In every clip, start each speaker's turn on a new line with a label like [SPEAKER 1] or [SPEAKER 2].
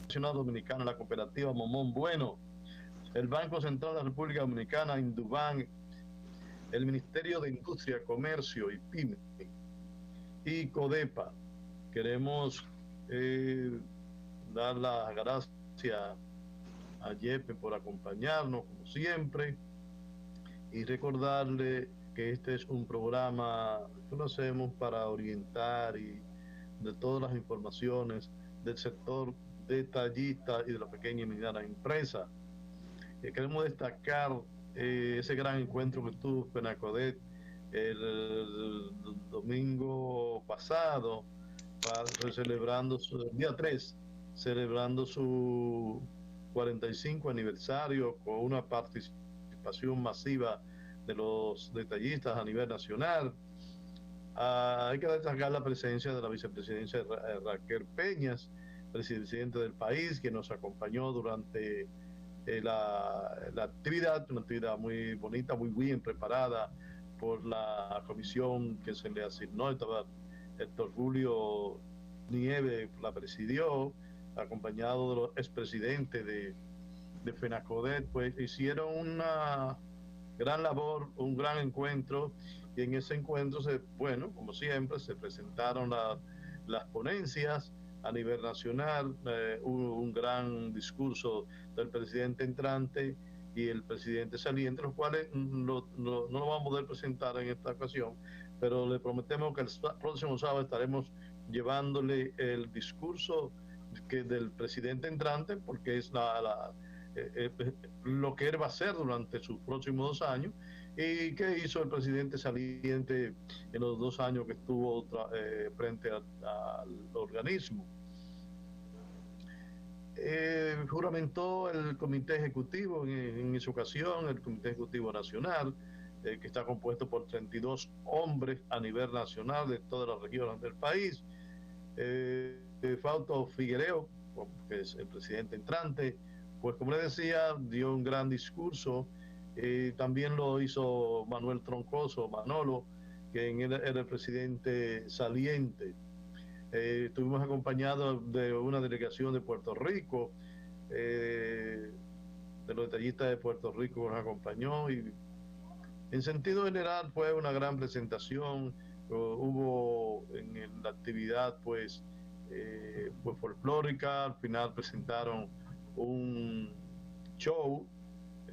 [SPEAKER 1] Nacional Dominicana, la cooperativa Momón Bueno, el Banco Central de la República Dominicana, Indubank, el Ministerio de Industria, Comercio y PYME y CODEPA. Queremos dar las gracias a Yepe por acompañarnos, como siempre, y recordarle que este es un programa que lo hacemos para orientar y de todas las informaciones del sector detallista y de la pequeña y mediana empresa. Queremos destacar ese gran encuentro que tuvo Fenacodet el domingo pasado, celebrando el día 3, celebrando su 45 aniversario con una participación masiva de los detallistas a nivel nacional. Hay que destacar la presencia de la vicepresidencia Raquel Peñas, presidente del país, que nos acompañó durante la actividad, una actividad muy bonita, muy bien preparada por la comisión que se le asignó. Estaba Héctor Julio Nieves, la presidió, acompañado de los expresidentes de Fenacodet, pues hicieron una gran labor, un gran encuentro, y en ese encuentro, bueno, como siempre, se presentaron las ponencias a nivel nacional, un gran discurso del presidente entrante y el presidente saliente, los cuales no lo vamos a poder presentar en esta ocasión, pero le prometemos que el próximo sábado estaremos llevándole el discurso del presidente entrante, porque es lo que él va a hacer durante sus próximos 2 años, y qué hizo el presidente saliente en los 2 años que estuvo frente al organismo. Juramentó el comité ejecutivo en esa ocasión, el comité ejecutivo nacional, que está compuesto por 32 hombres a nivel nacional de todas las regiones del país. Fausto Figuereo, que es el presidente entrante, pues como le decía, dio un gran discurso. También lo hizo Manuel Troncoso, Manolo, que era el presidente saliente. Estuvimos acompañados de una delegación de Puerto Rico, de los detallistas de Puerto Rico nos acompañó, y en sentido general fue una gran presentación. Hubo en la actividad pues folclórica. Al final presentaron un show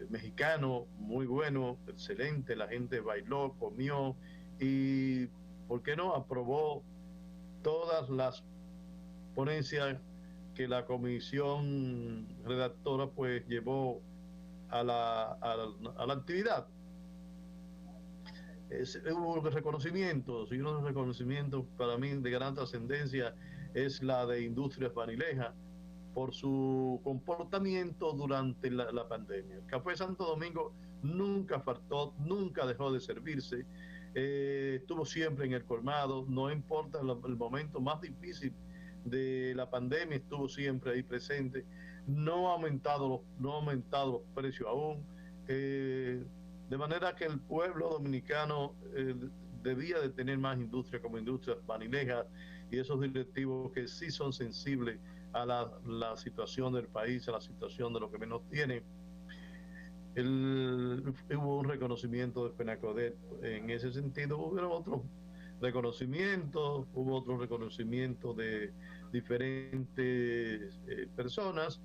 [SPEAKER 1] mexicano muy bueno, excelente. La gente bailó, comió y, ¿por qué no?, aprobó todas las ponencias que la comisión redactora pues llevó a la actividad. Hubo reconocimientos, y uno de los reconocimientos para mí de gran trascendencia es la de Industrias Banileja por su comportamiento durante la pandemia. El Café Santo Domingo nunca faltó, nunca dejó de servirse, estuvo siempre en el colmado, no importa el momento más difícil de la pandemia, estuvo siempre ahí presente. No ha aumentado los precios aún, de manera que el pueblo dominicano debía de tener más industria como Industrias Banilejas, y esos directivos que sí son sensibles a la situación del país, a la situación de lo que menos tiene. Hubo un reconocimiento de Fenacodet en ese sentido. Hubo otros reconocimientos, hubo otro reconocimiento de diferentes personas,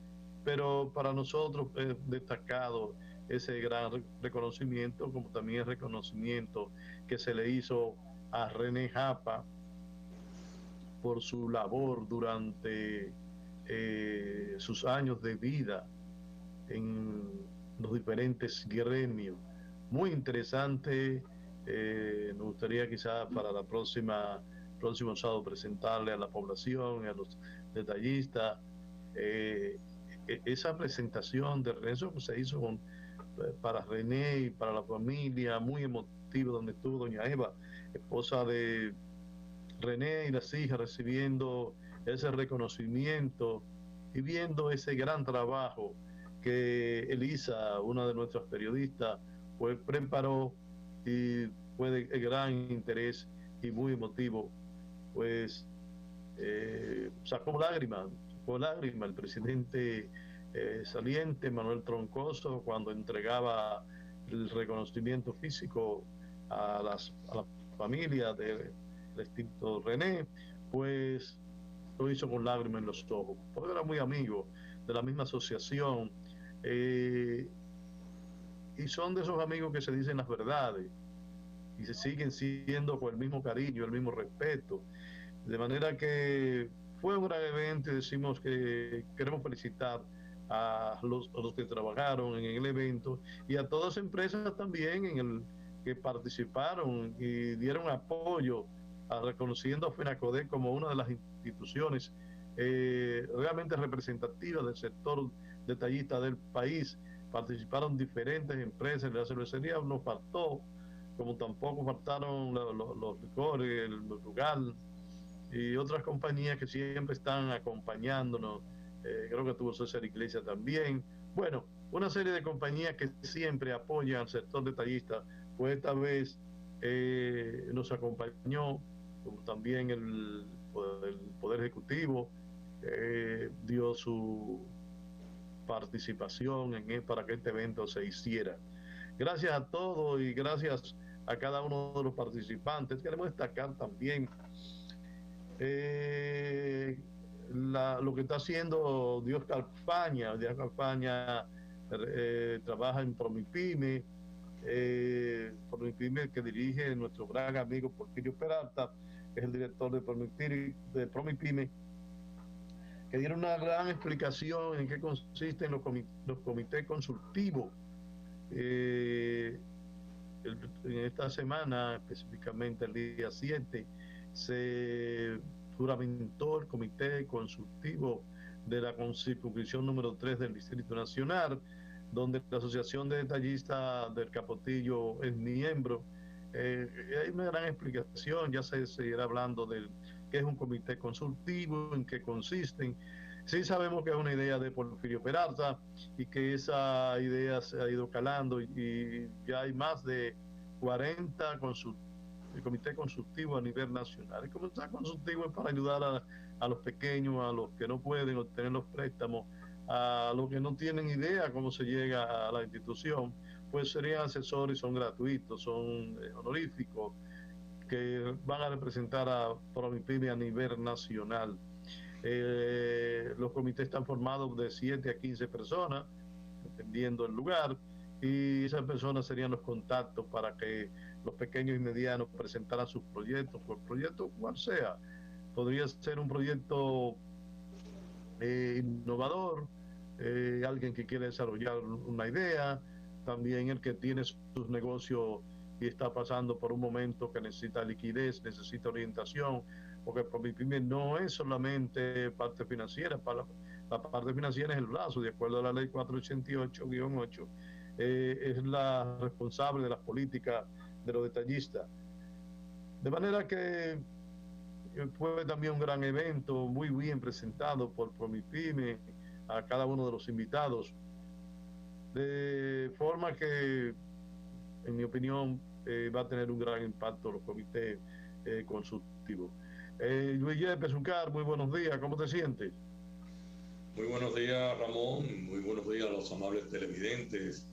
[SPEAKER 1] pero para nosotros es destacado ese gran reconocimiento, como también el reconocimiento que se le hizo a René Japa por su labor durante sus años de vida en los diferentes gremios. Muy interesante. Me gustaría quizás para la próximo sábado presentarle a la población y a los detallistas esa presentación de René que se hizo para René y para la familia, muy emotivo, donde estuvo doña Eva, esposa de René, y las hijas recibiendo ese reconocimiento y viendo ese gran trabajo que Elisa, una de nuestras periodistas, pues preparó, y fue de gran interés y muy emotivo. Pues sacó lágrimas, con lágrimas el presidente saliente, Manuel Troncoso, cuando entregaba el reconocimiento físico a la familia del extinto René, pues lo hizo con lágrimas en los ojos, porque era muy amigo de la misma asociación, y son de esos amigos que se dicen las verdades y se siguen siendo con el mismo cariño, el mismo respeto, de manera que fue un gran evento y decimos que queremos felicitar a los que trabajaron en el evento y a todas las empresas también que participaron y dieron apoyo, reconociendo a FENACODE como una de las instituciones realmente representativas del sector detallista del país. Participaron diferentes empresas, la cervecería no faltó, como tampoco faltaron los licores, el Brugal y otras compañías que siempre están acompañándonos. Creo que tuvo César Iglesias también. Bueno, una serie de compañías que siempre apoyan al sector detallista, pues esta vez nos acompañó, como también el Poder Ejecutivo dio su participación para que este evento se hiciera. Gracias a todos y gracias a cada uno de los participantes. Queremos destacar también lo que está haciendo Dios Calfaña. Dios Calfaña trabaja en Promipyme, Promipyme que dirige nuestro gran amigo Porfirio Peralta, que es el director de Promipyme, que dieron una gran explicación en qué consisten los comités consultivos. En esta semana, específicamente el día 7, se juramentó el comité consultivo de la circunscripción número 3 del Distrito Nacional, donde la Asociación de Detallistas del Capotillo es miembro. Hay una gran explicación, ya se seguirá hablando de qué es un comité consultivo, en qué consisten. Sí sabemos que es una idea de Porfirio Peralta y que esa idea se ha ido calando y ya hay más de 40 el comité consultivo a nivel nacional. El comité consultivo es para ayudar a los pequeños, a los que no pueden obtener los préstamos, a los que no tienen idea cómo se llega a la institución, pues serían asesores, son gratuitos, son honoríficos, que van a representar a Promipyme a nivel nacional. Los comités están formados de 7 a 15 personas, dependiendo del lugar, y esas personas serían los contactos para que los pequeños y medianos presentaran sus proyectos, por proyecto cual sea. Podría ser un proyecto innovador, alguien que quiere desarrollar una idea, también el que tiene sus negocios y está pasando por un momento que necesita liquidez, necesita orientación, porque Promipyme no es solamente parte financiera, la parte financiera es el brazo, de acuerdo a la ley 488-8, es la responsable de las políticas de los detallistas. De manera que fue también un gran evento, muy bien presentado por Promipyme a cada uno de los invitados, de forma que, en mi opinión, va a tener un gran impacto los comités consultivos. Luis Yepes Uncar, muy buenos días, ¿cómo te sientes?
[SPEAKER 2] Muy buenos días, Ramón, muy buenos días a los amables televidentes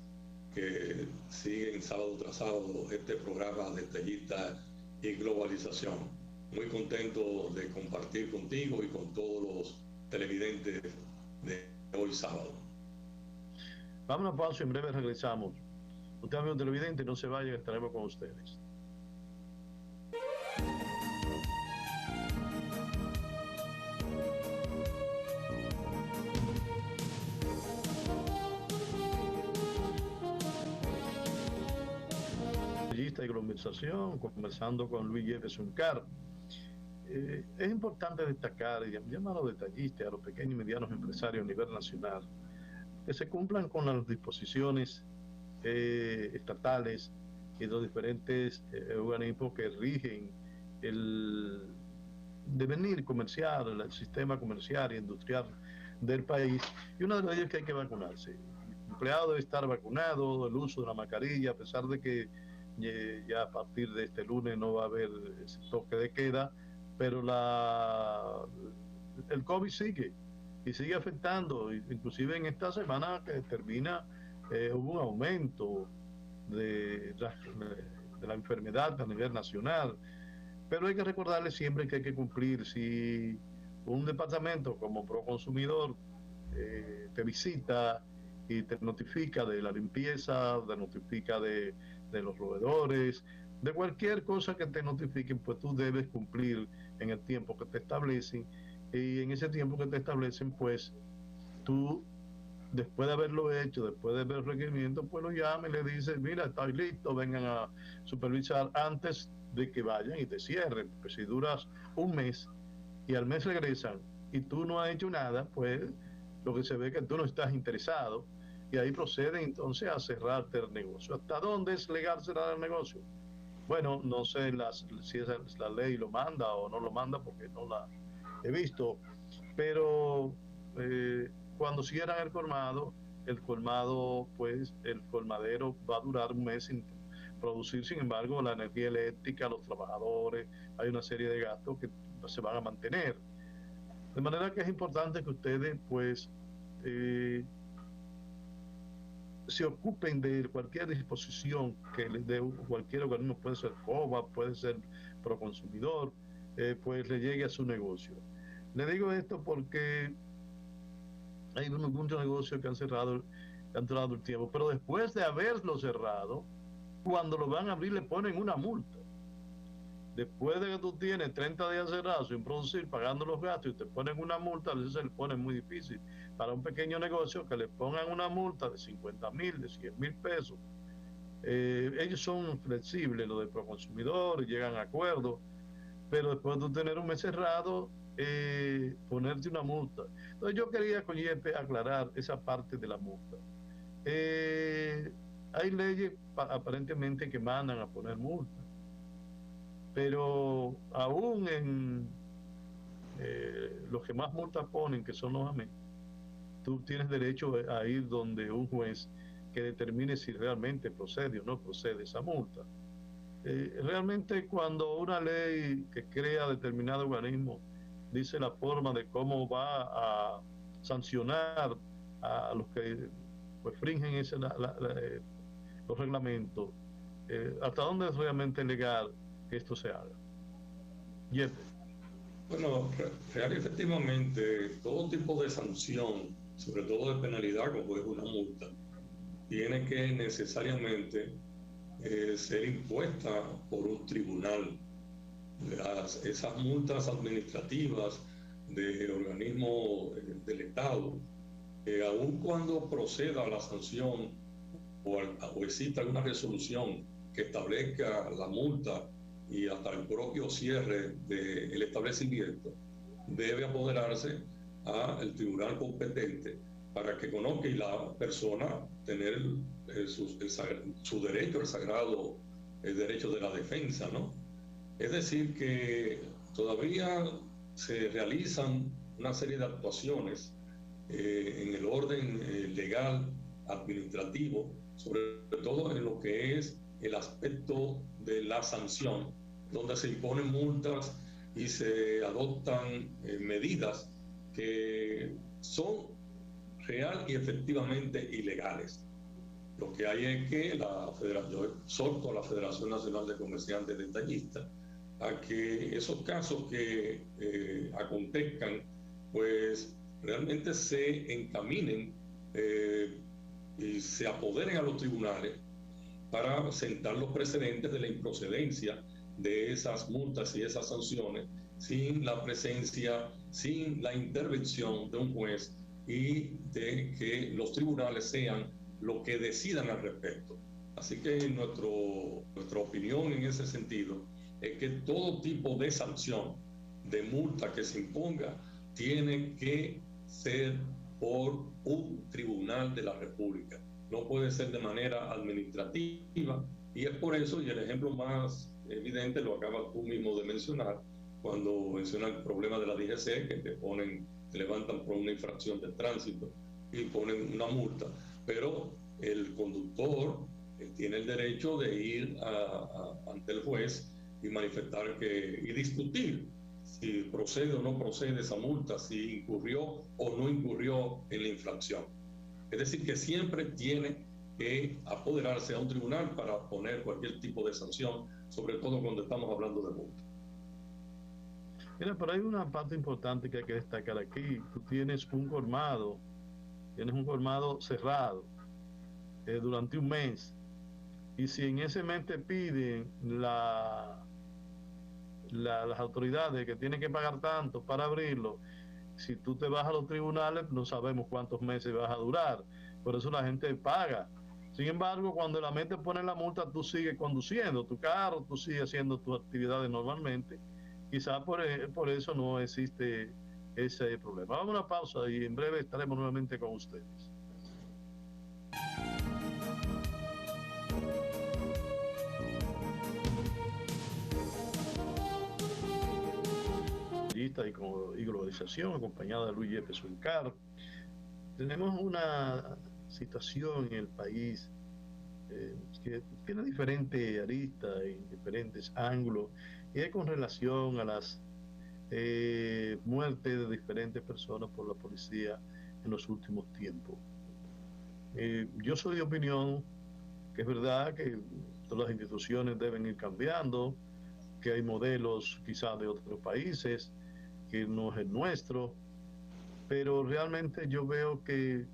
[SPEAKER 2] que siguen sábado tras sábado este programa de Detallista y Globalización. Muy contento de compartir contigo y con todos los televidentes de hoy sábado.
[SPEAKER 1] Vamos a una pausa y en breve regresamos. Usted, amigo televidente, no se vaya, estaremos con ustedes. Y globalización, conversando con Luis Yepes Uncar. Es importante destacar y llamar a los detallistas, a los pequeños y medianos empresarios a nivel nacional, que se cumplan con las disposiciones estatales y de los diferentes organismos que rigen el devenir comercial, el sistema comercial y industrial del país. Y una de ellas es que hay que vacunarse. El empleado debe estar vacunado, el uso de la mascarilla, a pesar de que ya a partir de este lunes no va a haber ese toque de queda, pero el COVID sigue y sigue afectando. Inclusive en esta semana que termina, hubo un aumento de la enfermedad a nivel nacional. Pero hay que recordarle siempre que hay que cumplir. Si un departamento como Proconsumidor te visita y te notifica de la limpieza, te notifica de los roedores, de cualquier cosa que te notifiquen, pues tú debes cumplir en el tiempo que te establecen. Y en ese tiempo que te establecen, pues tú, después de haberlo hecho, después de ver el requerimiento, pues lo llamas y le dices, mira, estoy listo, vengan a supervisar antes de que vayan y te cierren. Porque si duras un mes y al mes regresan y tú no has hecho nada, pues lo que se ve es que tú no estás interesado, y ahí proceden entonces a cerrarte el negocio. ¿Hasta dónde es legal cerrar el negocio? Bueno, no sé si la ley lo manda o no lo manda, porque no la he visto, pero cuando cierran el colmado, pues el colmadero va a durar un mes sin producir. Sin embargo, la energía eléctrica, los trabajadores, hay una serie de gastos que se van a mantener. De manera que es importante que ustedes, pues, se ocupen de cualquier disposición que les dé cualquier organismo, puede ser COBA, puede ser Proconsumidor, pues le llegue a su negocio. Le digo esto porque hay muchos negocios que han cerrado el tiempo, pero después de haberlo cerrado, cuando lo van a abrir le ponen una multa. Después de que tú tienes 30 días cerrados sin producir, pagando los gastos, y te ponen una multa, a veces se le pone muy difícil para un pequeño negocio que le pongan una multa de 50,000, de 100,000 pesos. Ellos son flexibles, los de Proconsumidor, llegan a acuerdos, pero después de tener un mes cerrado, ponerte una multa. Entonces yo quería con IEP aclarar esa parte de la multa. Hay leyes aparentemente que mandan a poner multas, pero aún en los que más multas ponen, que son los AME, tú tienes derecho a ir donde un juez que determine si realmente procede o no procede esa multa. Realmente cuando una ley que crea determinado organismo dice la forma de cómo va a sancionar a los que pues fringen los reglamentos, ¿hasta dónde es realmente legal que esto se haga? Jeff.
[SPEAKER 2] Bueno, real y efectivamente, todo tipo de sanción, sobre todo de penalidad, como es una multa, tiene que necesariamente ser impuesta por un tribunal. Esas multas administrativas de organismos del Estado, aun cuando proceda la sanción o exista alguna resolución que establezca la multa y hasta el propio cierre del establecimiento, debe apoderarse al tribunal competente para que conozca y la persona tener su derecho, el sagrado derecho de la defensa, ¿no? Es decir, que todavía se realizan una serie de actuaciones en el orden legal, administrativo, sobre todo en lo que es el aspecto de la sanción, donde se imponen multas y se adoptan medidas que son real y efectivamente ilegales. Lo que hay es que yo exhorto a la Federación Nacional de Comerciantes Detallistas a que esos casos que acontezcan, pues realmente se encaminen y se apoderen a los tribunales para sentar los precedentes de la improcedencia de esas multas y esas sanciones sin la presencia, sin la intervención de un juez y de que los tribunales sean los que decidan al respecto. Así que nuestra opinión en ese sentido es que todo tipo de sanción, de multa que se imponga, tiene que ser por un tribunal de la República. No puede ser de manera administrativa, y es por eso, y el ejemplo más evidente lo acabas tú mismo de mencionar, cuando mencionan el problema de la DGC, que te levantan por una infracción de tránsito y ponen una multa, pero el conductor tiene el derecho de ir ante el juez y manifestar y discutir si procede o no procede esa multa, si incurrió o no incurrió en la infracción. Es decir, que siempre tiene que apoderarse a un tribunal para poner cualquier tipo de sanción, sobre todo cuando estamos hablando de multa.
[SPEAKER 1] Mira, pero hay una parte importante que hay que destacar aquí. Tú tienes un colmado cerrado durante un mes. Y si en ese mes te piden las autoridades que tienen que pagar tanto para abrirlo, si tú te vas a los tribunales, no sabemos cuántos meses vas a durar. Por eso la gente paga. Sin embargo, cuando la mente pone la multa, tú sigues conduciendo tu carro, tú sigues haciendo tus actividades normalmente. Quizás por eso no existe ese problema. Vamos a una pausa y en breve estaremos nuevamente con ustedes. Y globalización, acompañada de Luis Yepes Uncar. Tenemos una situación en el país que tiene diferentes aristas y diferentes ángulos, y es con relación a las muertes de diferentes personas por la policía en los últimos tiempos. Yo soy de opinión que es verdad que todas las instituciones deben ir cambiando, que hay modelos quizás de otros países, que no es el nuestro, pero realmente yo veo que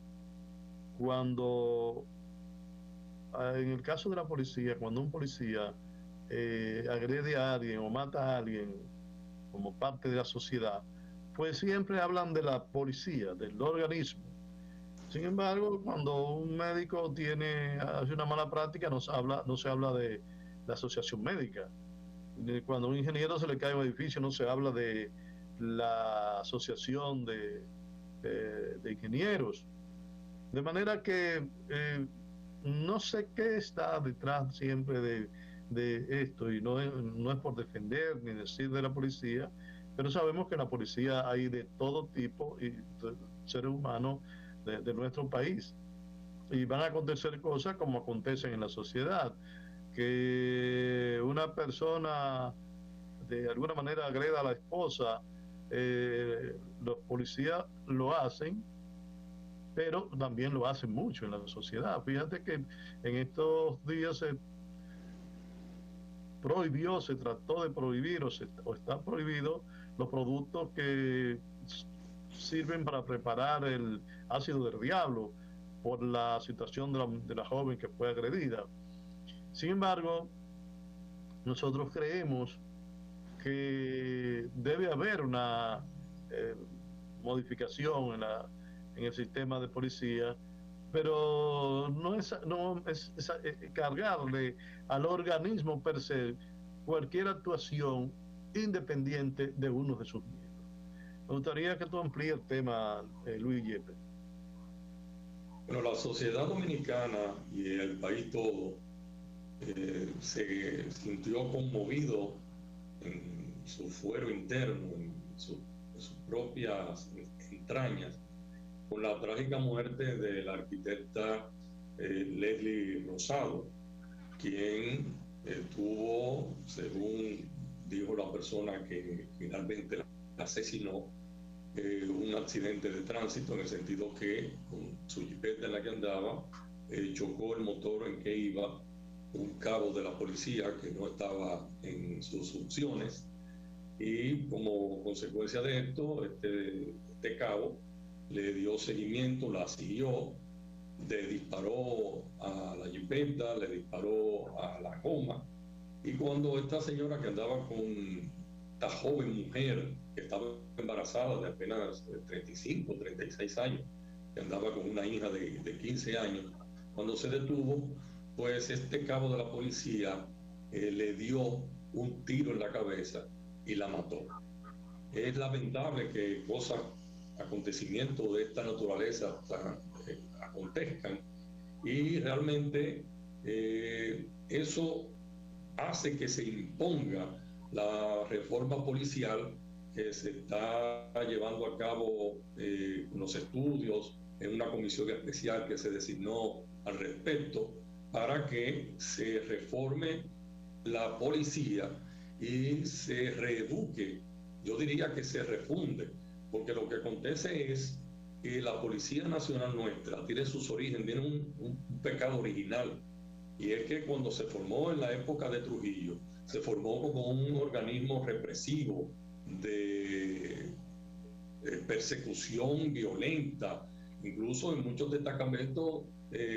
[SPEAKER 1] cuando, en el caso de la policía, cuando un policía agrede a alguien o mata a alguien como parte de la sociedad, pues siempre hablan de la policía, del organismo. Sin embargo, cuando un médico hace una mala práctica, no se habla de la asociación médica. Cuando a un ingeniero se le cae un edificio, no se habla de la asociación de ingenieros. De manera que no sé qué está detrás siempre de esto, y no es por defender ni decir de la policía, pero sabemos que en la policía hay de todo tipo y seres humanos de nuestro país, y van a acontecer cosas como acontecen en la sociedad, que una persona de alguna manera agreda a la esposa, los policías lo hacen, pero también lo hacen mucho en la sociedad. Fíjate que en estos días se trató de prohibir o está prohibido los productos que sirven para preparar el ácido del diablo por la situación de la joven que fue agredida. Sin embargo, nosotros creemos que debe haber una modificación en el sistema de policía, pero no es cargarle al organismo per se cualquier actuación independiente de uno de sus miembros. Me gustaría que tú amplíes el tema, Luis Yepes.
[SPEAKER 2] Bueno, la sociedad dominicana y el país todo se sintió conmovido en su fuero interno, en sus propias entrañas, con la trágica muerte de la arquitecta Leslie Rosado, quien tuvo, según dijo la persona que finalmente la asesinó, un accidente de tránsito, en el sentido que con su jipeta en la que andaba chocó el motor en que iba un cabo de la policía que no estaba en sus funciones, y como consecuencia de esto este cabo le dio seguimiento, la siguió, le disparó a la jipeta, le disparó a la goma, y cuando esta señora que andaba con esta joven mujer que estaba embarazada de apenas 35, 36 años, que andaba con una hija de 15 años, cuando se detuvo, pues este cabo de la policía le dio un tiro en la cabeza y la mató. Es lamentable que acontecimientos de esta naturaleza acontezcan, y realmente eso hace que se imponga la reforma policial que se está llevando a cabo los estudios en una comisión especial que se designó al respecto, para que se reforme la policía y se reeduque yo diría que se refunde, porque lo que acontece es que la Policía Nacional nuestra tiene sus orígenes, tiene un pecado original, y es que cuando se formó en la época de Trujillo, se formó como un organismo represivo de persecución violenta. Incluso en muchos destacamentos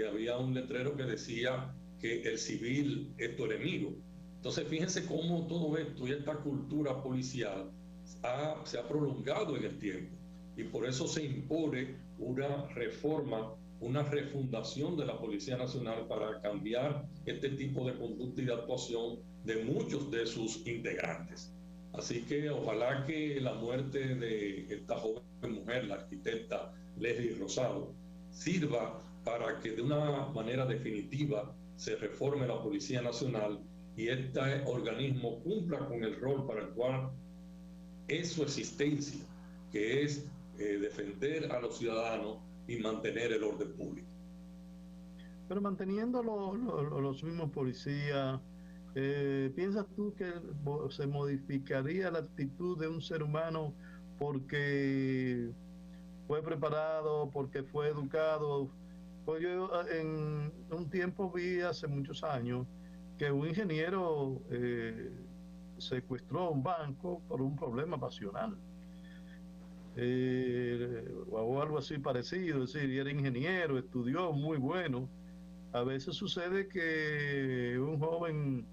[SPEAKER 2] había un letrero que decía que el civil es tu enemigo. Entonces fíjense cómo todo esto y esta cultura policial se ha prolongado en el tiempo, y por eso se impone una reforma, una refundación de la Policía Nacional para cambiar este tipo de conducta y de actuación de muchos de sus integrantes. Así que ojalá que la muerte de esta joven mujer, la arquitecta Leslie Rosado, sirva para que de una manera definitiva se reforme la Policía Nacional y este organismo cumpla con el rol para el cual es su existencia, que es defender a los ciudadanos y mantener el orden público.
[SPEAKER 1] Pero manteniendo los mismos policías, ¿piensas tú que se modificaría la actitud de un ser humano porque fue preparado, porque fue educado? Pues yo en un tiempo vi, hace muchos años, que un ingeniero secuestró un banco por un problema pasional. O algo así parecido, es decir, era ingeniero, estudió, muy bueno. A veces sucede que un joven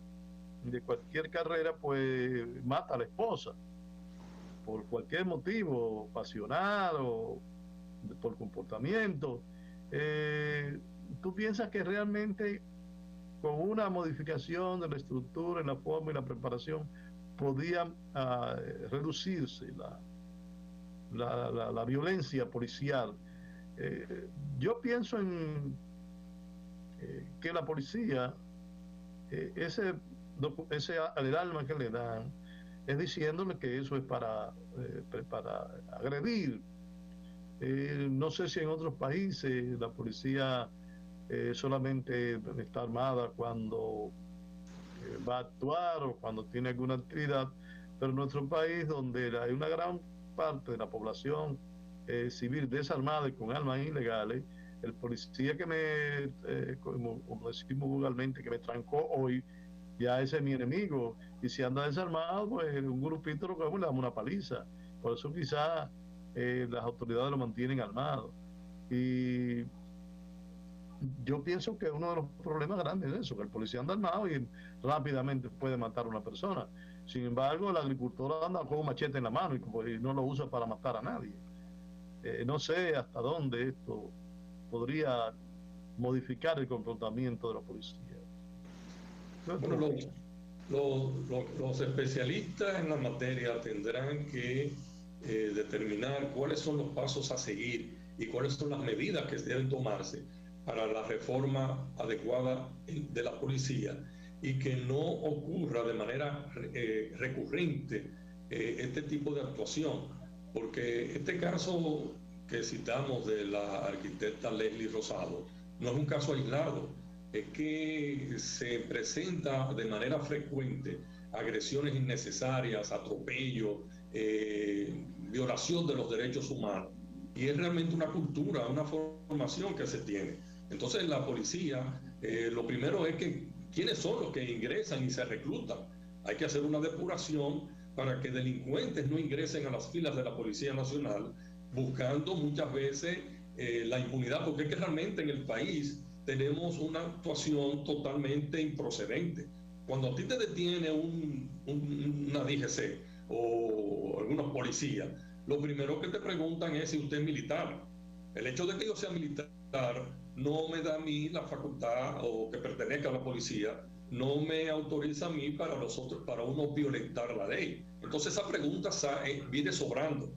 [SPEAKER 1] de cualquier carrera pues mata a la esposa por cualquier motivo, pasional o por comportamiento. ¿Tú piensas que realmente con una modificación de la estructura, en la forma y la preparación podía reducirse la violencia policial? Yo pienso en que la policía, ese alarma que le dan, es diciéndole que eso es para agredir. No sé si en otros países la policía solamente está armada cuando va a actuar o cuando tiene alguna actividad, pero en nuestro país, donde hay una gran parte de la población civil desarmada y con armas ilegales, el policía que como decimos vulgarmente, que me trancó hoy, ya ese es mi enemigo, y si anda desarmado, pues un grupito lo que le damos una paliza. Por eso quizás las autoridades lo mantienen armado. Y yo pienso que uno de los problemas grandes es eso, que el policía anda armado y rápidamente puede matar a una persona. Sin embargo, el agricultor anda con un machete en la mano y no lo usa para matar a nadie. No sé hasta dónde esto podría modificar el comportamiento de la policía.
[SPEAKER 2] Bueno, los especialistas en la materia tendrán que determinar cuáles son los pasos a seguir y cuáles son las medidas que deben tomarse para la reforma adecuada de la policía, y que no ocurra de manera recurrente este tipo de actuación, porque este caso que citamos de la arquitecta Leslie Rosado no es un caso aislado, es que se presenta de manera frecuente agresiones innecesarias, atropello, violación de los derechos humanos, y es realmente una cultura, una formación que se tiene. Entonces la policía, lo primero es que quiénes son los que ingresan y se reclutan. Hay que hacer una depuración para que delincuentes no ingresen a las filas de la Policía Nacional, buscando muchas veces la impunidad, porque es que realmente en el país tenemos una actuación totalmente improcedente. Cuando a ti te detiene una DGC o algunos policías, lo primero que te preguntan es si usted es militar. El hecho de que yo sea militar no me da a mí la facultad, o que pertenezca a la policía, no me autoriza a mí para uno violentar la ley. Entonces esa pregunta viene sobrando.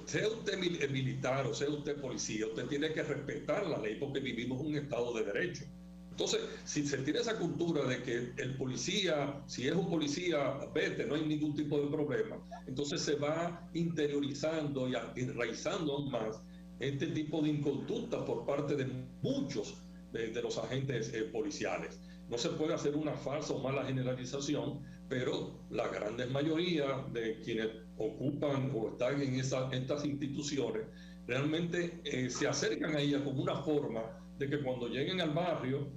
[SPEAKER 2] Sea usted militar o sea usted policía, usted tiene que respetar la ley, porque vivimos en un estado de derecho. Entonces, si se tiene esa cultura de que el policía, si es un policía, vete, no hay ningún tipo de problema, entonces se va interiorizando y enraizando aún más este tipo de inconducta por parte de muchos de los agentes policiales. No se puede hacer una falsa o mala generalización, pero la gran mayoría de quienes ocupan o están en estas instituciones, realmente se acercan a ellas como una forma de que cuando lleguen al barrio,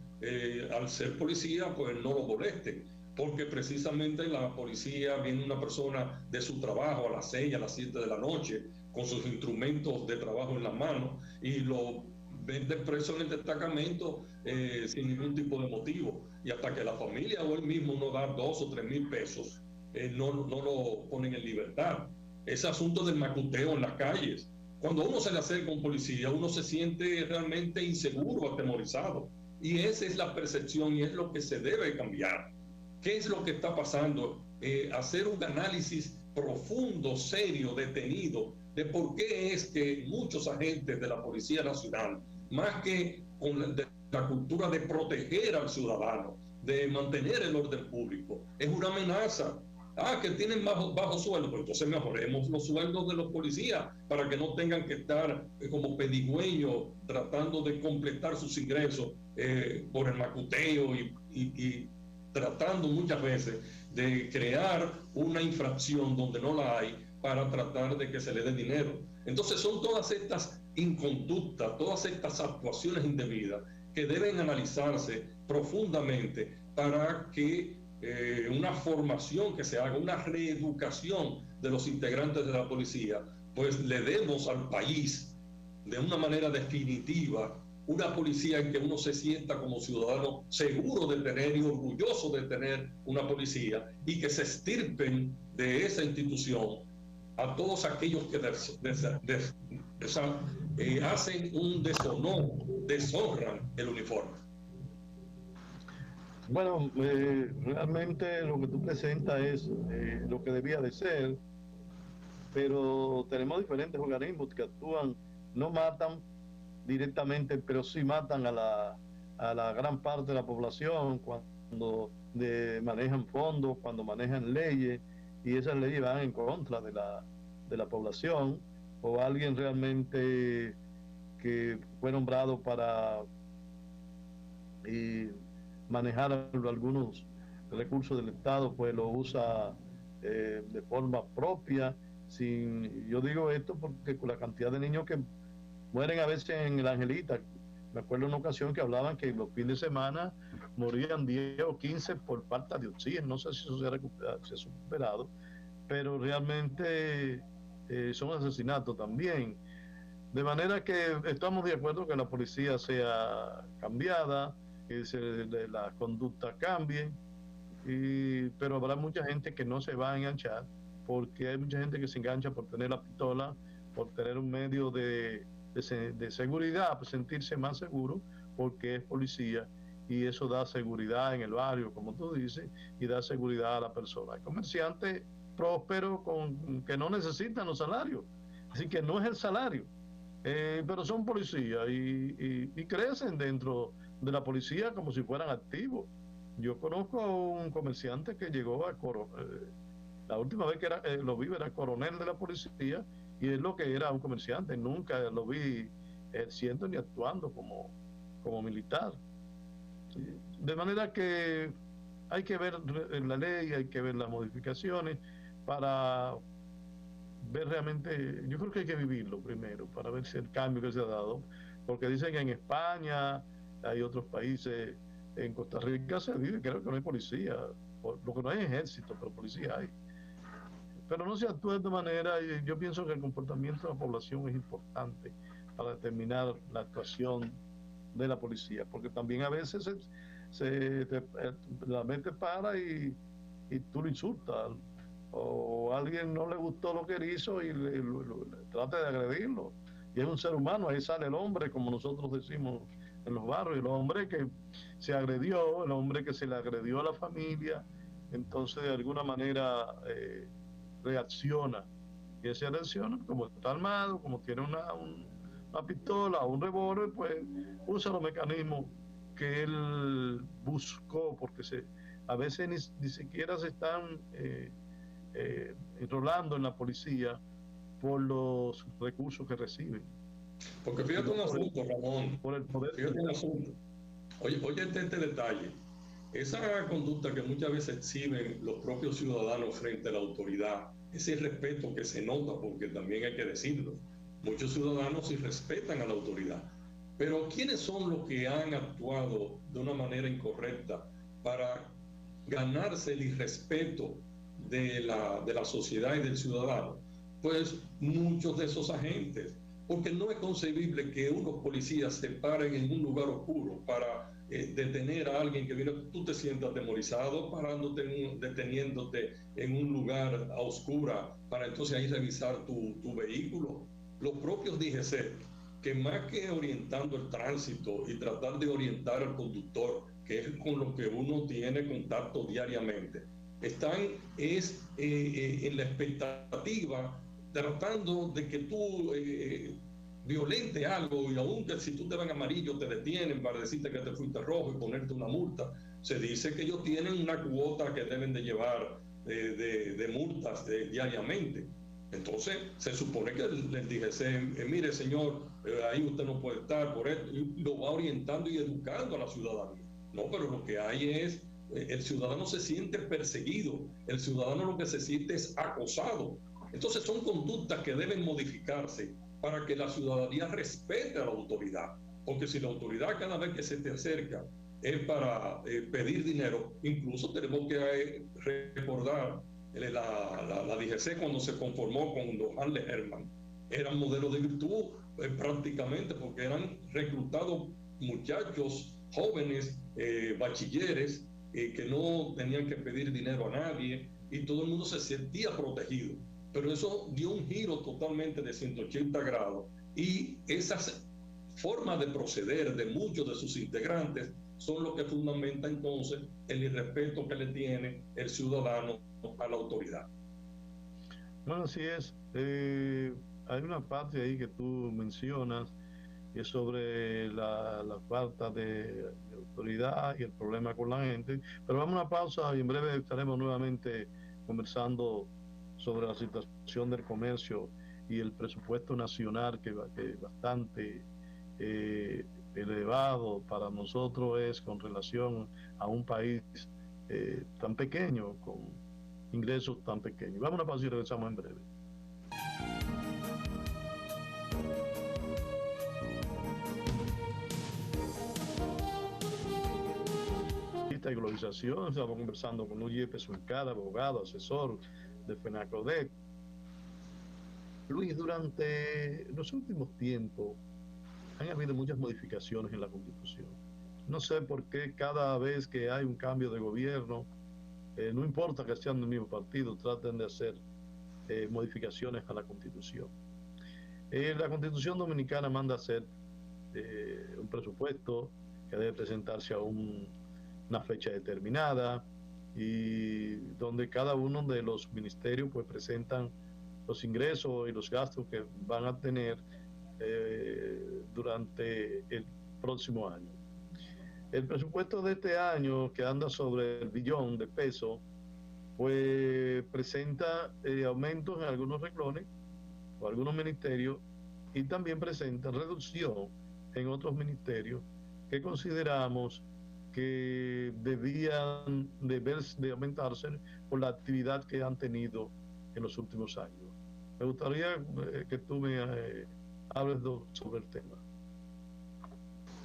[SPEAKER 2] al ser policía, pues no lo molesten, porque precisamente la policía viene una persona de su trabajo a las 6, a las 7 de la noche, con sus instrumentos de trabajo en las manos, y lo venden preso en el destacamento sin ningún tipo de motivo, y hasta que la familia o él mismo no da 2 o 3 mil pesos, no lo ponen en libertad. Ese asunto del macuteo en las calles, cuando uno se le acerca a un policía, uno se siente realmente inseguro, atemorizado, y esa es la percepción y es lo que se debe cambiar. ¿Qué es lo que está pasando? Hacer un análisis profundo, serio, detenido, de por qué es que muchos agentes de la Policía Nacional, más que con la cultura de proteger al ciudadano, de mantener el orden público, es una amenaza. Que tienen bajo sueldo, pues entonces mejoremos los sueldos de los policías para que no tengan que estar como pedigüeños tratando de completar sus ingresos por el macuteo y tratando muchas veces de crear una infracción donde no la hay para tratar de que se le dé dinero. Entonces son todas estas inconductas, todas estas actuaciones indebidas que deben analizarse profundamente para que una formación que se haga, una reeducación de los integrantes de la policía, pues le demos al país de una manera definitiva una policía en que uno se sienta como ciudadano seguro de tener y orgulloso de tener una policía, y que se extirpen de esa institución a todos aquellos que hacen un deshonor, deshonran el uniforme.
[SPEAKER 1] Bueno, realmente lo que tú presentas es lo que debía de ser, pero tenemos diferentes organismos que actúan, no matan directamente, pero sí matan a la gran parte de la población cuando manejan fondos, cuando manejan leyes, y esas leyes van en contra de la población, o alguien realmente que fue nombrado para manejar algunos recursos del Estado, pues lo usa de forma propia. Yo digo esto porque con la cantidad de niños que mueren a veces en el Angelita, me acuerdo una ocasión que hablaban que los fines de semana morían 10 o 15 por falta de oxígeno. No sé si eso se ha superado, pero realmente son asesinatos también. De manera que estamos de acuerdo que la policía sea cambiada, que las conductas cambien, pero habrá mucha gente que no se va a enganchar, porque hay mucha gente que se engancha por tener la pistola, por tener un medio de seguridad, pues sentirse más seguro porque es policía, y eso da seguridad en el barrio, como tú dices, y da seguridad a la persona. Hay comerciantes prósperos que no necesitan los salarios, así que no es el salario, pero son policías y crecen dentro de la policía como si fueran activos. Yo conozco a un comerciante que llegó la última vez que lo vi era coronel de la policía, y es lo que era un comerciante. Nunca lo vi siendo ni actuando como militar. De manera que hay que ver la ley, hay que ver las modificaciones para ver realmente. Yo creo que hay que vivirlo primero para ver si el cambio que se ha dado, porque dicen que en España, hay otros países, en Costa Rica se vive, creo que no hay policía, lo que no hay ejército, pero policía hay. Pero no se actúa de esta manera, y yo pienso que el comportamiento de la población es importante para determinar la actuación de la policía, porque también a veces la mente para y tú lo insultas, o a alguien no le gustó lo que él hizo y le trata de agredirlo, y es un ser humano. Ahí sale el hombre, como nosotros decimos en los barrios, el hombre que se agredió, el hombre que se le agredió a la familia, entonces de alguna manera reacciona, y esa reacciona como está armado, como tiene una pistola o un revólver, pues usa los mecanismos que él buscó, porque a veces ni siquiera se están enrolando en la policía por los recursos que reciben.
[SPEAKER 2] Porque fíjate un asunto, Ramón,
[SPEAKER 1] por el poder.
[SPEAKER 2] Fíjate un asunto. Oye este detalle. Esa conducta que muchas veces exhiben los propios ciudadanos frente a la autoridad, ese respeto que se nota, porque también hay que decirlo, muchos ciudadanos sí respetan a la autoridad, pero ¿quiénes son los que han actuado de una manera incorrecta para ganarse el irrespeto de la sociedad y del ciudadano? Pues muchos de esos agentes, porque no es concebible que unos policías se paren en un lugar oscuro para detener a alguien que viene. Tú te sientas atemorizado deteniéndote en un lugar a oscura para entonces ahí revisar tu vehículo. Los propios DGC, que más que orientando el tránsito y tratar de orientar al conductor, que es con lo que uno tiene contacto diariamente, están en la expectativa, tratando de que tú violente algo, y aún que si tú te van amarillo te detienen para decirte que te fuiste rojo y ponerte una multa. Se dice que ellos tienen una cuota que deben de llevar de multas diariamente. Entonces se supone que les dijese, mire señor, ahí usted no puede estar por esto, y lo va orientando y educando a la ciudadanía. No, pero lo que hay es, el ciudadano se siente perseguido, el ciudadano lo que se siente es acosado. Entonces son conductas que deben modificarse para que la ciudadanía respete a la autoridad, porque si la autoridad cada vez que se te acerca es para pedir dinero, incluso tenemos que recordar la DGC cuando se conformó con los Hanle Herman, eran modelos de virtud prácticamente, porque eran reclutados muchachos jóvenes, bachilleres, que no tenían que pedir dinero a nadie y todo el mundo se sentía protegido. Pero eso dio un giro totalmente de 180 grados y esas formas de proceder de muchos de sus integrantes son lo que fundamenta entonces el irrespeto que le tiene el ciudadano a la autoridad.
[SPEAKER 1] Bueno, así es. Hay una parte ahí que tú mencionas, que es sobre la falta de autoridad y el problema con la gente. Pero vamos a una pausa y en breve estaremos nuevamente conversando sobre la situación del comercio y el presupuesto nacional que bastante elevado para nosotros es con relación a un país tan pequeño, con ingresos tan pequeños. Vamos a una pausa y regresamos en breve. Y globalización, estamos conversando con Luis Yepes Moncada, abogado, asesor de FENACODEC. Luis, durante los últimos tiempos han habido muchas modificaciones en la Constitución. No sé por qué cada vez que hay un cambio de gobierno, no importa que sean del mismo partido, traten de hacer modificaciones a la Constitución. La Constitución dominicana manda hacer un presupuesto que debe presentarse a una fecha determinada y donde cada uno de los ministerios pues presentan los ingresos y los gastos que van a tener durante el próximo año. El presupuesto de este año, que anda sobre el billón de pesos, pues presenta aumentos en algunos renglones o algunos ministerios y también presenta reducción en otros ministerios que consideramos que debían de aumentarse por la actividad que han tenido en los últimos años. Me gustaría que tú me hables sobre el tema.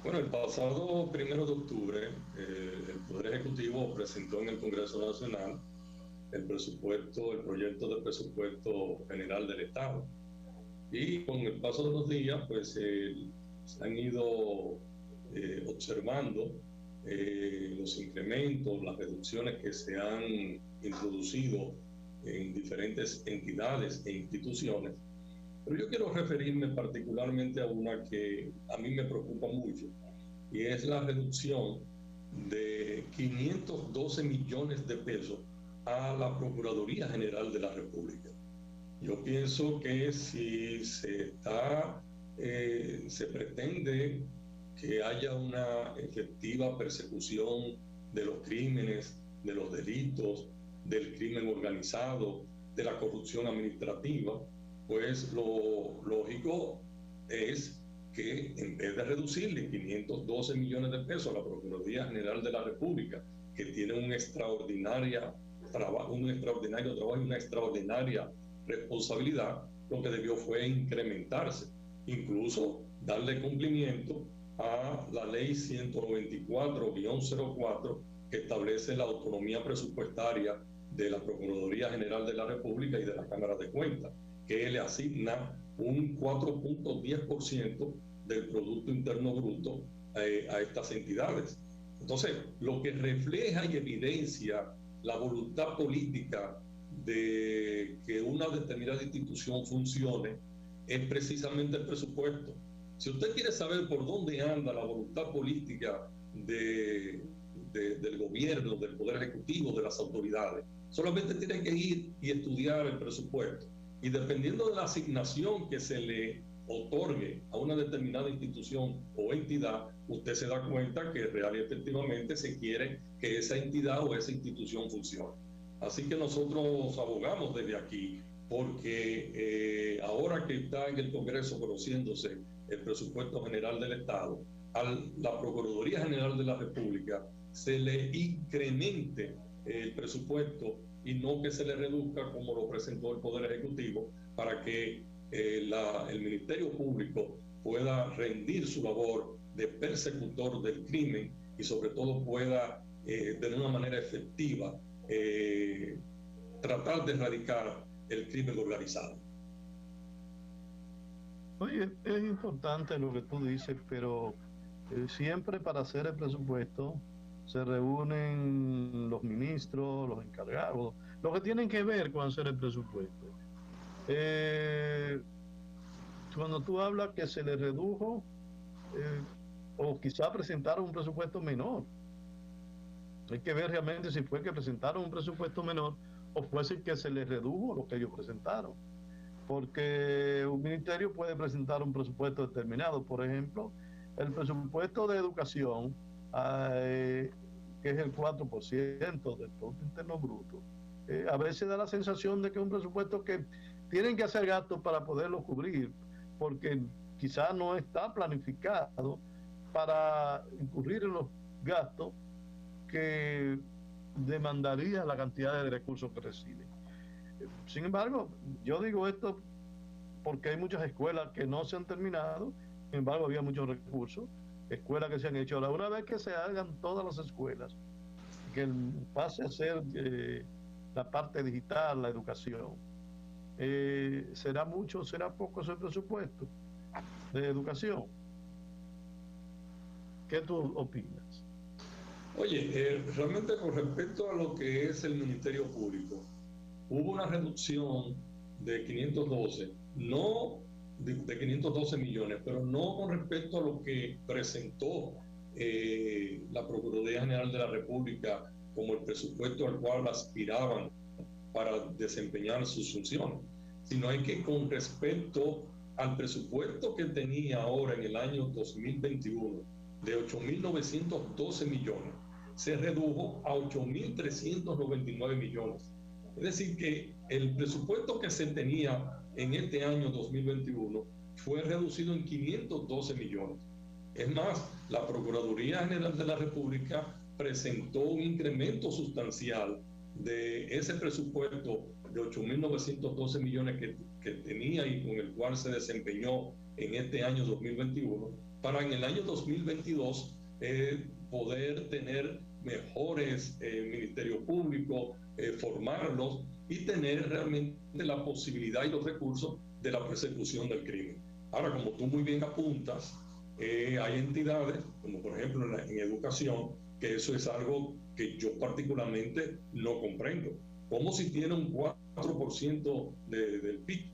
[SPEAKER 2] Bueno, el pasado 1 de octubre, el Poder Ejecutivo presentó en el Congreso Nacional el proyecto de presupuesto general del Estado. Y con el paso de los días, pues se han ido observando los incrementos, las reducciones que se han introducido en diferentes entidades e instituciones. Pero yo quiero referirme particularmente a una que a mí me preocupa mucho, y es la reducción de 512 millones de pesos a la Procuraduría General de la República. Yo pienso que si se pretende que haya una efectiva persecución de los crímenes, de los delitos, del crimen organizado, de la corrupción administrativa, pues lo lógico es que en vez de reducirle 512 millones de pesos a la Procuraduría General de la República, que tiene una extraordinaria un extraordinario trabajo y una extraordinaria responsabilidad, lo que debió fue incrementarse, incluso darle cumplimiento a la ley 194-04, que establece la autonomía presupuestaria de la Procuraduría General de la República y de la Cámara de Cuentas, que le asigna un 4.10% del Producto Interno Bruto a estas entidades. Entonces, lo que refleja y evidencia la voluntad política de que una determinada institución funcione es precisamente el presupuesto. Si usted quiere saber por dónde anda la voluntad política del gobierno, del Poder Ejecutivo, de las autoridades, solamente tiene que ir y estudiar el presupuesto. Y dependiendo de la asignación que se le otorgue a una determinada institución o entidad, usted se da cuenta que real y efectivamente se quiere que esa entidad o esa institución funcione. Así que nosotros abogamos desde aquí porque ahora que está en el Congreso conociéndose el presupuesto general del Estado, a la Procuraduría General de la República se le incremente el presupuesto y no que se le reduzca como lo presentó el Poder Ejecutivo, para que el Ministerio Público pueda rendir su labor de persecutor del crimen y sobre todo pueda de una manera efectiva tratar de erradicar el crimen organizado.
[SPEAKER 1] Oye, es importante lo que tú dices, pero siempre para hacer el presupuesto se reúnen los ministros, los encargados, los que tienen que ver con hacer el presupuesto. Cuando tú hablas que se le redujo, o quizá presentaron un presupuesto menor, hay que ver realmente si fue que presentaron un presupuesto menor o fue si que se les redujo lo que ellos presentaron. Porque un ministerio puede presentar un presupuesto determinado. Por ejemplo, el presupuesto de educación, que es el 4% del Producto Interno Bruto, a veces da la sensación de que es un presupuesto que tienen que hacer gastos para poderlo cubrir, porque quizás no está planificado para incurrir en los gastos que demandaría la cantidad de recursos que reciben. Sin embargo, yo digo esto porque hay muchas escuelas que no se han terminado, sin embargo había muchos recursos, escuelas que se han hecho. Ahora, una vez que se hagan todas las escuelas, que pase a ser la parte digital, la educación, ¿será mucho o será poco ese presupuesto de educación? ¿Qué tú opinas?
[SPEAKER 2] Oye, realmente con respecto a lo que es el Ministerio Público, hubo una reducción de 512, no de 512 millones, pero no con respecto a lo que presentó la Procuraduría General de la República como el presupuesto al cual aspiraban para desempeñar sus funciones, sino es que con respecto al presupuesto que tenía ahora en el año 2021 de 8.912 millones, se redujo a 8.399 millones. Es decir, que el presupuesto que se tenía en este año 2021 fue reducido en 512 millones. Es más, la Procuraduría General de la República presentó un incremento sustancial de ese presupuesto de 8.912 millones que tenía y con el cual se desempeñó en este año 2021, para en el año 2022 poder tener mejores ministerios públicos, formarlos y tener realmente la posibilidad y los recursos de la persecución del crimen. Ahora, como tú muy bien apuntas, hay entidades, como por ejemplo en educación, que eso es algo que yo particularmente no comprendo. Como si tiene un 4% del PIB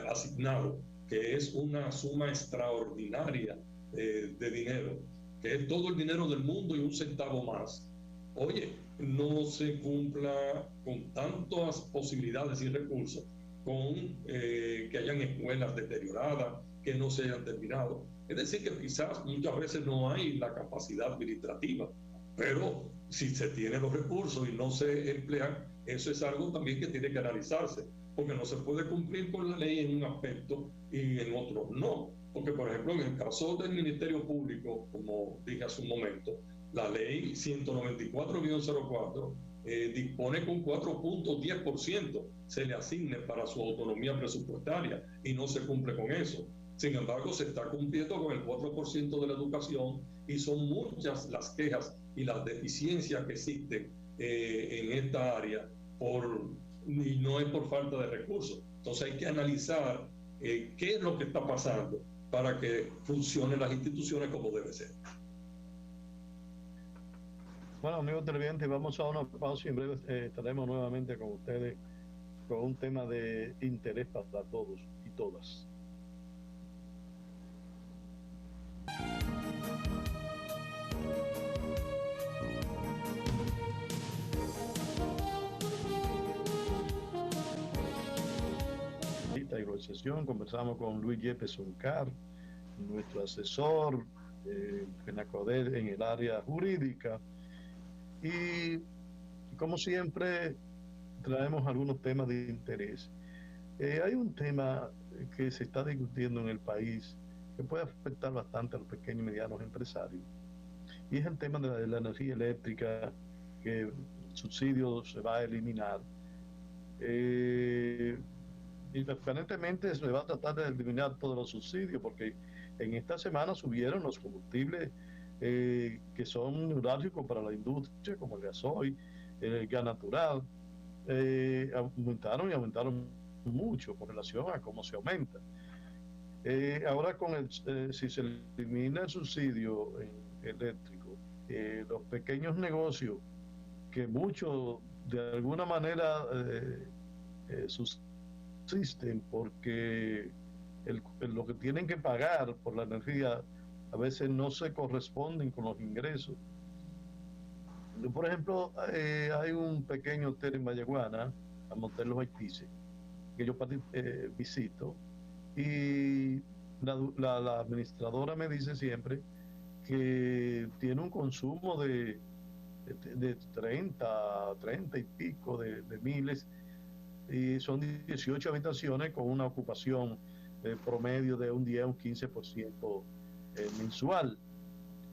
[SPEAKER 2] asignado, que es una suma extraordinaria de dinero, que es todo el dinero del mundo y un centavo más. Oye, no se cumpla con tantas posibilidades y recursos, con que hayan escuelas deterioradas, que no se hayan terminado. Es decir, que quizás muchas veces no hay la capacidad administrativa, pero si se tienen los recursos y no se emplean, eso es algo también que tiene que analizarse, porque no se puede cumplir con la ley en un aspecto y en otro no. Porque, por ejemplo, en el caso del Ministerio Público, como dije hace un momento, la ley 194-04 dispone con 4.10% se le asigne para su autonomía presupuestaria y no se cumple con eso. Sin embargo, se está cumpliendo con el 4% de la educación y son muchas las quejas y las deficiencias que existen en esta área y no es por falta de recursos. Entonces hay que analizar qué es lo que está pasando para que funcionen las instituciones como debe ser.
[SPEAKER 1] Bueno, amigos televidentes, vamos a una pausa y en breve estaremos nuevamente con ustedes con un tema de interés para todos y todas. Y sesión conversamos con Luis Yepes Uncar, nuestro asesor en el área jurídica, y como siempre traemos algunos temas de interés. Hay un tema que se está discutiendo en el país que puede afectar bastante a los pequeños y medianos empresarios, y es el tema de la energía eléctrica, que el subsidio se va a eliminar. Y aparentemente se va a tratar de eliminar todos los subsidios, porque en esta semana subieron los combustibles que son neurálgicos para la industria, como el gasoil, el gas natural, aumentaron mucho con relación a cómo se aumenta. Ahora si se elimina el subsidio eléctrico, los pequeños negocios, que muchos de alguna manera subsisten porque lo que tienen que pagar por la energía a veces no se corresponden con los ingresos. Por ejemplo, hay un pequeño hotel en Vallaguana, a Motel Los Haitises, que yo visito, y la administradora me dice siempre que tiene un consumo de 30 y pico de miles, y son 18 habitaciones con una ocupación promedio de un 10 o un 15% mensual,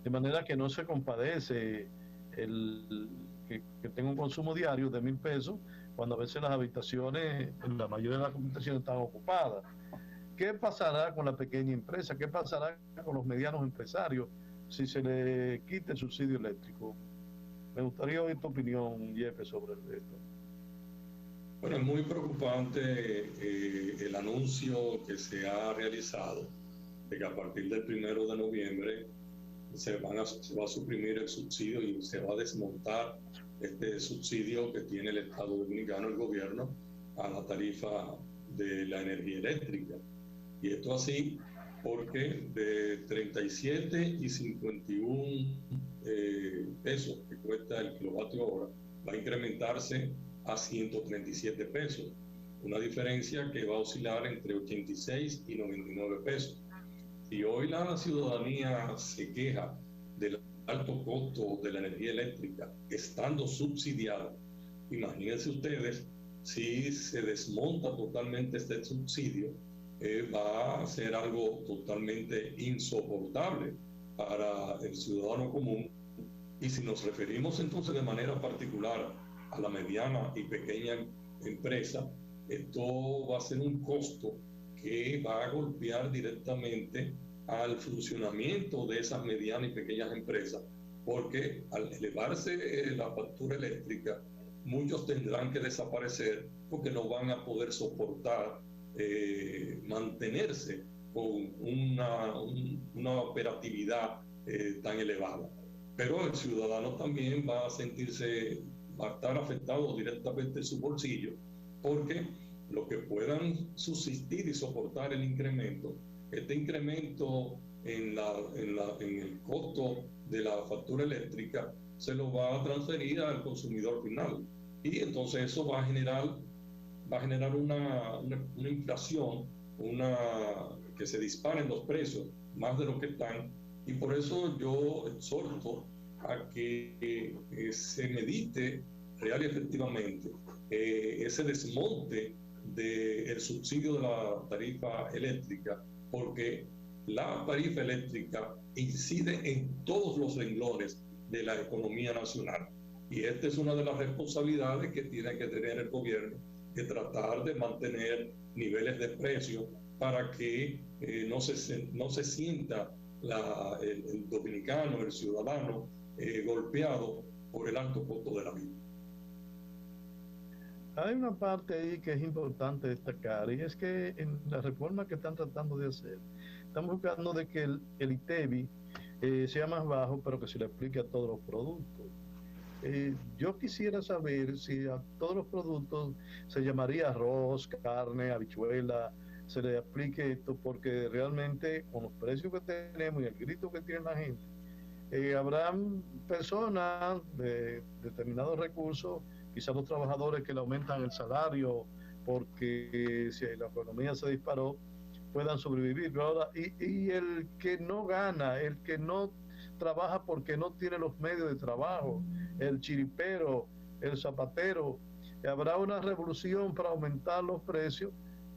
[SPEAKER 1] de manera que no se compadece que tenga un consumo diario de 1,000 pesos, cuando a veces las habitaciones, la mayoría de las habitaciones están ocupadas. ¿Qué pasará con la pequeña empresa? ¿Qué pasará con los medianos empresarios si se le quita el subsidio eléctrico? Me gustaría oír tu opinión, Jefe, sobre esto.
[SPEAKER 2] Bueno, es muy preocupante el anuncio que se ha realizado de que a partir del 1 de noviembre se va a suprimir el subsidio y se va a desmontar este subsidio que tiene el Estado Dominicano, el gobierno, a la tarifa de la energía eléctrica. Y esto así porque de 37 y 51 pesos que cuesta el kilovatio hora, va a incrementarse a 137 pesos, una diferencia que va a oscilar entre 86 y 99 pesos. Si hoy la ciudadanía se queja del alto costo de la energía eléctrica estando subsidiada, imagínense ustedes si se desmonta totalmente este subsidio, va a ser algo totalmente insoportable para el ciudadano común. Y si nos referimos entonces de manera particular a la mediana y pequeña empresa, esto va a ser un costo que va a golpear directamente al funcionamiento de esas medianas y pequeñas empresas, porque al elevarse la factura eléctrica, muchos tendrán que desaparecer porque no van a poder soportar mantenerse con una operatividad tan elevada. Pero el ciudadano también va a estar afectado directamente en su bolsillo, porque los que puedan subsistir y soportar el incremento, este incremento en el costo de la factura eléctrica se lo va a transferir al consumidor final, y entonces eso va a generar una inflación, que se disparen los precios más de lo que están. Y por eso yo exhorto a que se medite real y efectivamente ese desmonte del subsidio de la tarifa eléctrica, porque la tarifa eléctrica incide en todos los renglones de la economía nacional. Y esta es una de las responsabilidades que tiene que tener el gobierno, de tratar de mantener niveles de precio para que no se sienta el dominicano, el ciudadano, golpeado por el alto costo de la vida.
[SPEAKER 1] Hay una parte ahí que es importante destacar, y es que en la reforma que están tratando de hacer, están buscando de que el ITEVI sea más bajo, pero que se le aplique a todos los productos. Yo quisiera saber si a todos los productos se llamaría arroz, carne, habichuela, se le aplique esto, porque realmente con los precios que tenemos y el grito que tiene la gente, habrán personas de determinados recursos, quizás los trabajadores que le aumentan el salario porque si la economía se disparó, puedan sobrevivir. Pero ahora, y el que no gana, el que no trabaja porque no tiene los medios de trabajo, el chiripero, el zapatero, habrá una revolución para aumentar los precios,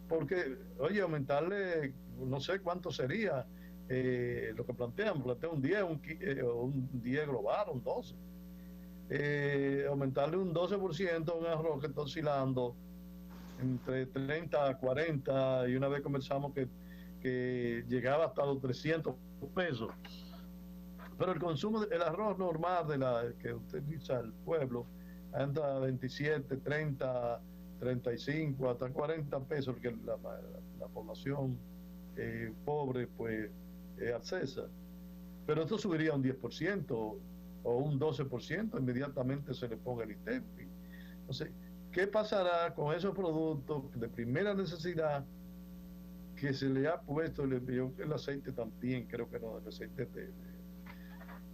[SPEAKER 1] porque, oye, aumentarle, no sé cuánto sería, lo que plantean un 10, un 10 global, un 12. Aumentarle un 12% a un arroz que está oscilando entre 30 a 40, y una vez conversamos que llegaba hasta los 300 pesos. Pero el consumo del arroz normal que utiliza el pueblo anda a 27, 30, 35, hasta 40 pesos, que la población pobre pues accesa. Pero esto subiría un 10% o un 12%, inmediatamente se le ponga el ITEVI. Entonces, ¿qué pasará con esos productos de primera necesidad que se le ha puesto el aceite también? Creo que no, el aceite de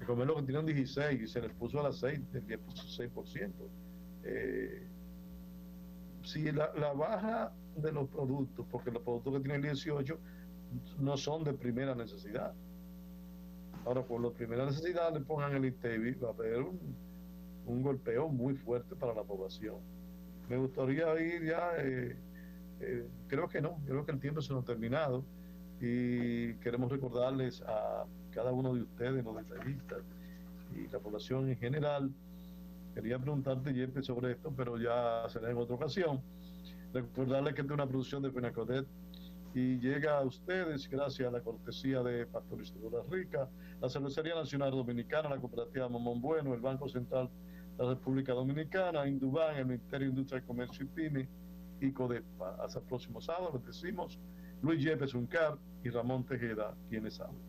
[SPEAKER 1] comer lo que tiene un 16 y se les puso al aceite el 16%. Si la baja de los productos, porque los productos que tienen el 18 no son de primera necesidad. Ahora, por la primera necesidad le pongan el ITEVI, va a haber un golpeo muy fuerte para la población. Me gustaría ir ya, creo que no, creo que el tiempo se nos ha terminado y queremos recordarles a cada uno de ustedes, los detallistas y la población en general. Quería preguntarte, Yepes, sobre esto, pero ya será en otra ocasión. Recordarles que esta es una producción de Penacodet y llega a ustedes gracias a la cortesía de Pastor Isidora Rica, la Cervecería Nacional Dominicana, la Cooperativa Mamón Bueno, el Banco Central de la República Dominicana, Induban, el Ministerio de Industria y Comercio y PYME y CODEPA. Hasta el próximo sábado, les decimos Luis Yepes Uncar y Ramón Tejeda, quienes hablan.